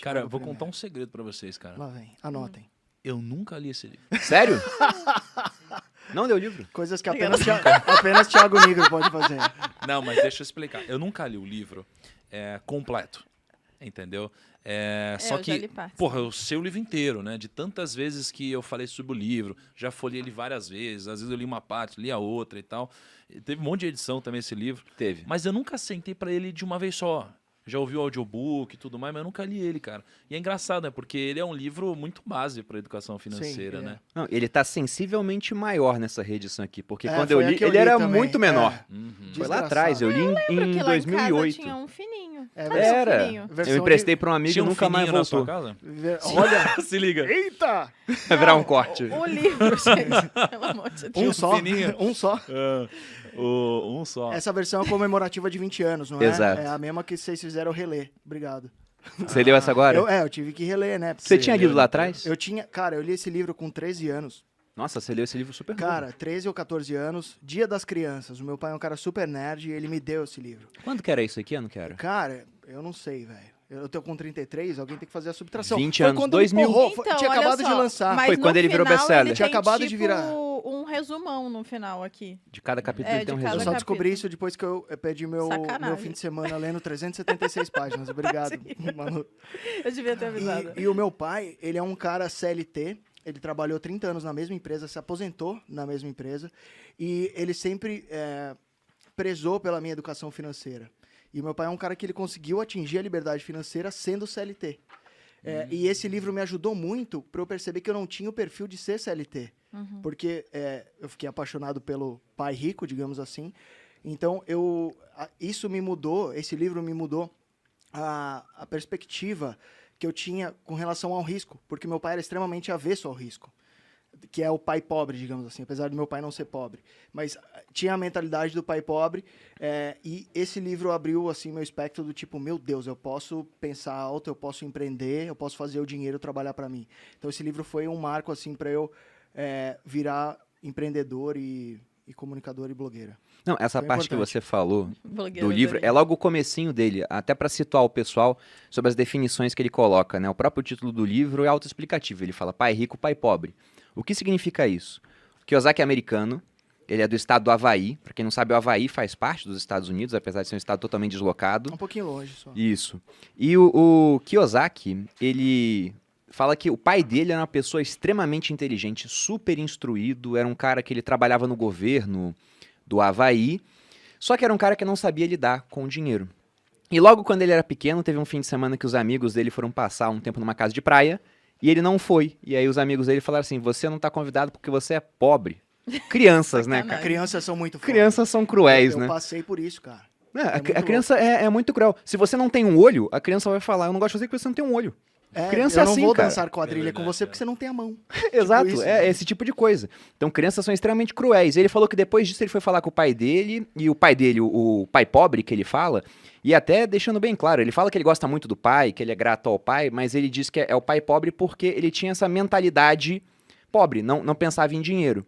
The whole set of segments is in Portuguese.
Cara, eu Thiago vou contar Primeiro. um segredo pra vocês, cara. Lá vem, anotem. Eu nunca li esse livro. Sério? Não leu o livro? Coisas que apenas Thiago Nigro pode fazer. Não, mas deixa eu explicar. Eu nunca li o livro completo, entendeu? Só eu já que, li parte. porra, eu sei o livro inteiro, né? De tantas vezes que eu falei sobre o livro, já folhei ele várias vezes, às vezes eu li uma parte, li a outra e tal. E teve um monte de edição também esse livro. Teve. Mas eu nunca sentei pra ele de uma vez só. Já ouvi o audiobook e tudo mais, mas eu nunca li ele, cara. E é engraçado, né? Porque ele é um livro muito base pra educação financeira, ele é. né? Não, ele tá sensivelmente maior nessa reedição aqui, porque É, quando eu foi a li, que eu ele li era também, muito menor. Uhum. Foi lá Desgraçado. atrás, eu li em Porque lá em casa 2008. tinha um fininho. É, Cadê o Era. fininho? Versão Eu emprestei pra um amigo e Tinha um nunca mais fininho na sua voltou. casa? Olha, Se liga. eita! Vai virar um corte. O livro, gente. Pelo amor de Deus. Tinha Um um só, fininho. um só. Um só. Essa versão é comemorativa de 20 anos, não é? Exato. É a mesma que vocês fizeram reler. Obrigado. Você leu essa agora? Eu tive que reler, né? Porque Você tinha lido lá atrás? Eu tinha, cara, eu li esse livro com 13 anos. Nossa, você leu esse livro super novo. Cara, 13 ou 14 anos, Dia das Crianças. O meu pai é um cara super nerd e ele me deu esse livro. Quando que era isso aqui? Ano que era? Cara, eu não sei, velho. Eu tô com 33, alguém tem que fazer a subtração. 20 Foi anos, quando 2000. empurrou, Então, tinha olha acabado de só, lançar. mas Foi no quando ele virou final best-seller. ele Tinha tem, acabado de tipo, virar. um resumão no final aqui. De cada capítulo É, ele tem um de cada Eu resumo. só descobri capítulo. isso depois que eu perdi meu Sacanagem. fim de semana lendo 376 páginas. Obrigado, Manu. Eu devia ter avisado. E o meu pai, ele é um cara CLT, ele trabalhou 30 anos na mesma empresa, se aposentou na mesma empresa, e ele sempre prezou pela minha educação financeira. E o meu pai é um cara que ele conseguiu atingir a liberdade financeira sendo CLT. E esse livro me ajudou muito para eu perceber que eu não tinha o perfil de ser CLT. Porque eu fiquei apaixonado pelo pai rico, digamos assim. Então, isso me mudou, esse livro me mudou a perspectiva que eu tinha com relação ao risco. Porque meu pai era extremamente avesso ao risco. Que é o pai pobre, digamos assim, apesar do meu pai não ser pobre. Mas tinha a mentalidade do pai pobre, e esse livro abriu, assim, meu espectro do tipo, meu Deus, eu posso pensar alto, eu posso empreender, eu posso fazer o dinheiro trabalhar para mim. Então, esse livro foi um marco, assim, para eu virar empreendedor e comunicador e blogueira. Não, essa Foi parte que importante. você falou Blogueira do livro adorei. é logo o comecinho dele, até para situar o pessoal sobre as definições que ele coloca, né? O próprio título do livro é autoexplicativo, ele fala pai rico, pai pobre. O que significa isso? O Kiyosaki é americano, ele é do estado do Havaí, para quem não sabe, o Havaí faz parte dos Estados Unidos, apesar de ser um estado totalmente deslocado. Um pouquinho longe só. Isso. E o Kiyosaki, ele fala que o pai dele era uma pessoa extremamente inteligente, super instruído, era um cara que ele trabalhava no governo do Havaí, só que era um cara que não sabia lidar com o dinheiro. E logo quando ele era pequeno, teve um fim de semana que os amigos dele foram passar um tempo numa casa de praia, e ele não foi. E aí os amigos dele falaram assim, você não tá convidado porque você é pobre. Crianças, né, cara? Sacanagem. Crianças são muito foda. Crianças são cruéis, eu né? passei por isso, cara. A muito criança é muito cruel. Se você não tem um olho, a criança vai falar, eu não gosto de você porque você não tem um olho. eu Criança é não assim, vou cara. dançar quadrilha É com verdade, você porque você não tem a mão. Exato, isso, é né? esse tipo de coisa. Então, crianças são extremamente cruéis. Ele falou que depois disso ele foi falar com o pai dele, e o pai dele, o pai pobre que ele fala, e até deixando bem claro, ele fala que ele gosta muito do pai, que ele é grato ao pai, mas ele diz que é o pai pobre porque ele tinha essa mentalidade pobre, não pensava em dinheiro.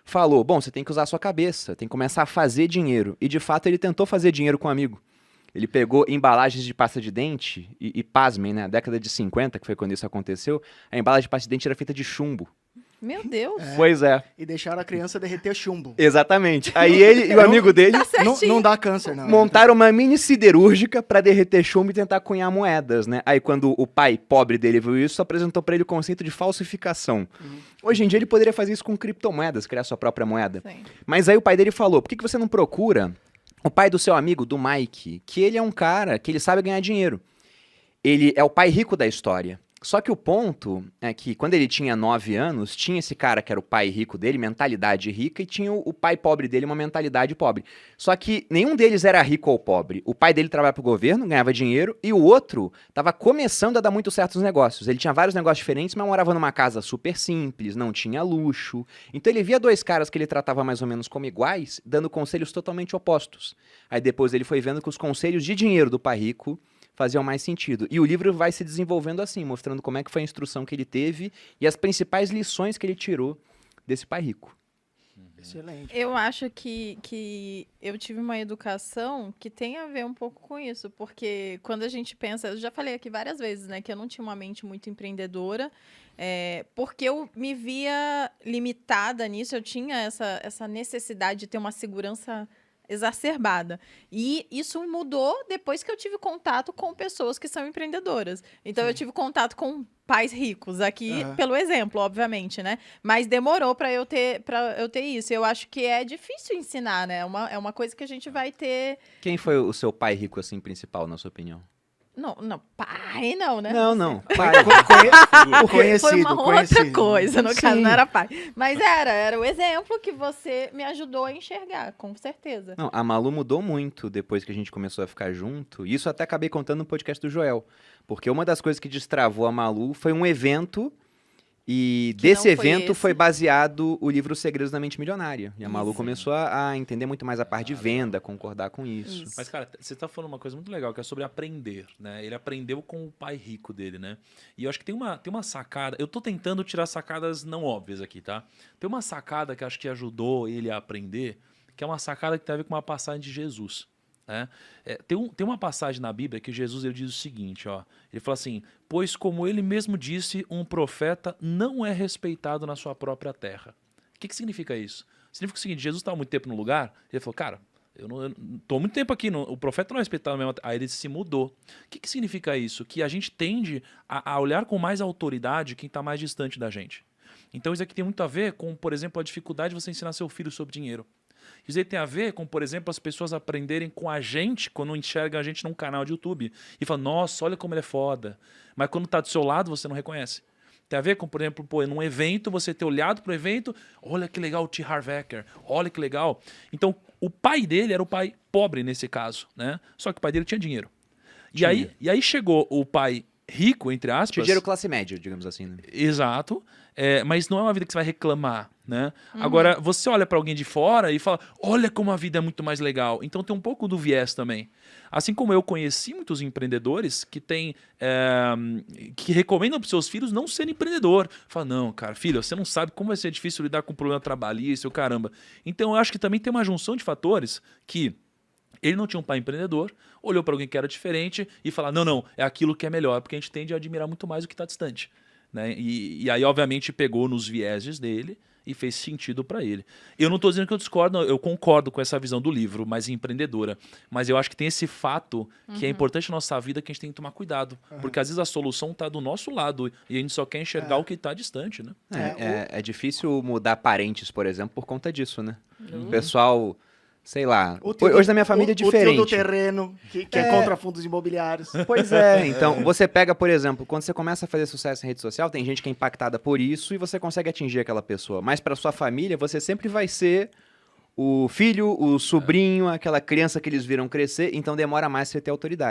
Falou, bom, você tem que usar a sua cabeça, tem que começar a fazer dinheiro. E de fato ele tentou fazer dinheiro com um amigo. Ele pegou embalagens de pasta de dente e pasmem, né? Na década de 50, que foi quando isso aconteceu, a embalagem de pasta de dente era feita de chumbo. Meu Deus. Pois é, E deixaram a criança derreter chumbo. exatamente. Aí ele e o amigo dele Tá certinho. Não dá câncer, não. montaram uma mini siderúrgica pra derreter chumbo e tentar cunhar moedas, né? Aí quando o pai pobre dele viu isso, apresentou pra ele o conceito de falsificação. Hoje em dia ele poderia fazer isso com criptomoedas, criar sua própria moeda. Sim. Mas aí o pai dele falou, por que você não procura o pai do seu amigo, do Mike, que ele é um cara que ele sabe ganhar dinheiro. Ele é o pai rico da história. Só que o ponto é que quando ele tinha 9 anos, tinha esse cara que era o pai rico dele, mentalidade rica, e tinha o pai pobre dele, uma mentalidade pobre. Só que nenhum deles era rico ou pobre. O pai dele trabalhava pro governo, ganhava dinheiro, e o outro estava começando a dar muito certo nos negócios. Ele tinha vários negócios diferentes, mas morava numa casa super simples, não tinha luxo. Então ele via dois caras que ele tratava mais ou menos como iguais, dando conselhos totalmente opostos. Aí depois ele foi vendo que os conselhos de dinheiro do pai rico faziam mais sentido. E o livro vai se desenvolvendo assim, mostrando como é que foi a instrução que ele teve e as principais lições que ele tirou desse pai rico. Excelente. Eu acho que eu tive uma educação que tem a ver um pouco com isso, porque quando a gente pensa, eu já falei aqui várias vezes, né, que eu não tinha uma mente muito empreendedora, porque eu me via limitada nisso, eu tinha essa necessidade de ter uma segurança exacerbada. E isso mudou depois que eu tive contato com pessoas que são empreendedoras. Então, eu tive contato com pais ricos aqui, pelo exemplo, obviamente, né? Mas demorou para eu ter isso. Eu acho que é difícil ensinar, né? É uma coisa que a gente vai ter... Quem foi o seu pai rico, assim, principal, na sua opinião? Não, pai não, né? Não. Pai. Conhecido, Foi uma outra conhecido. coisa, no caso, Sim. não era pai. Mas era o exemplo que você me ajudou a enxergar, com certeza. Não, a Malu mudou muito depois que a gente começou a ficar junto. E isso até acabei contando no podcast do Joel. Porque uma das coisas que destravou a Malu foi um evento. E Que desse não foi evento esse. foi baseado o livro Os Segredos da Mente Milionária. E a Malu Isso. começou a entender muito mais a parte de venda, concordar com isso. Isso. Mas, cara, você tá falando uma coisa muito legal, que é sobre aprender, né? Ele aprendeu com o pai rico dele, né? E eu acho que tem uma sacada... Eu tô tentando tirar sacadas não óbvias aqui, tá? Tem uma sacada que acho que ajudou ele a aprender, que é uma sacada que tem a ver com uma passagem de Jesus, né? Tem uma passagem na Bíblia que Jesus ele diz o seguinte, ó. Ele fala assim, pois como ele mesmo disse, um profeta não é respeitado na sua própria terra. O que significa isso? Significa o seguinte, Jesus estava muito tempo no lugar, ele falou, cara, eu tô há muito tempo aqui, o profeta não é respeitado na mesma terra. Aí ele se mudou. O que significa isso? Que a gente tende a olhar com mais autoridade quem está mais distante da gente. Então isso aqui tem muito a ver com, por exemplo, a dificuldade de você ensinar seu filho sobre dinheiro. Isso aí tem a ver com, por exemplo, as pessoas aprenderem com a gente quando enxergam a gente num canal de YouTube. E falam, nossa, olha como ele é foda. Mas quando tá do seu lado, você não reconhece. Tem a ver com, por exemplo, num evento, você ter olhado pro evento, olha que legal o T. Harv Eker, olha que legal. Então, o pai dele era o pai pobre nesse caso, né? Só que o pai dele tinha dinheiro. E aí chegou o pai rico, entre aspas... Tinha dinheiro classe média, digamos assim, né? Exato. Mas não é uma vida que você vai reclamar, né? Agora, você olha para alguém de fora e fala, olha como a vida é muito mais legal. Então tem um pouco do viés também. Assim como eu conheci muitos empreendedores que que recomendam para seus filhos não serem empreendedor. Fala, não, cara, filho, você não sabe como vai ser difícil lidar com problema trabalhista, o caramba. Então eu acho que também tem uma junção de fatores que ele não tinha um pai empreendedor, olhou para alguém que era diferente e falou, não, é aquilo que é melhor, porque a gente tende a admirar muito mais o que está distante. Né? E aí, obviamente, pegou nos vieses dele e fez sentido para ele. Eu não estou dizendo que eu discordo, não, eu concordo com essa visão do livro, mais empreendedora. Mas eu acho que tem esse fato que é importante na nossa vida que a gente tem que tomar cuidado. Porque às vezes a solução está do nosso lado e a gente só quer enxergar o que está distante. Né? É difícil mudar parentes, por exemplo, por conta disso, né? O pessoal... Sei lá, hoje na minha família é diferente. O tio do terreno, que é contra fundos imobiliários. Pois é, então você pega, por exemplo, quando você começa a fazer sucesso em rede social, tem gente que é impactada por isso e você consegue atingir aquela pessoa. Mas para sua família, você sempre vai ser o filho, o sobrinho, aquela criança que eles viram crescer, então demora mais você ter autoridade.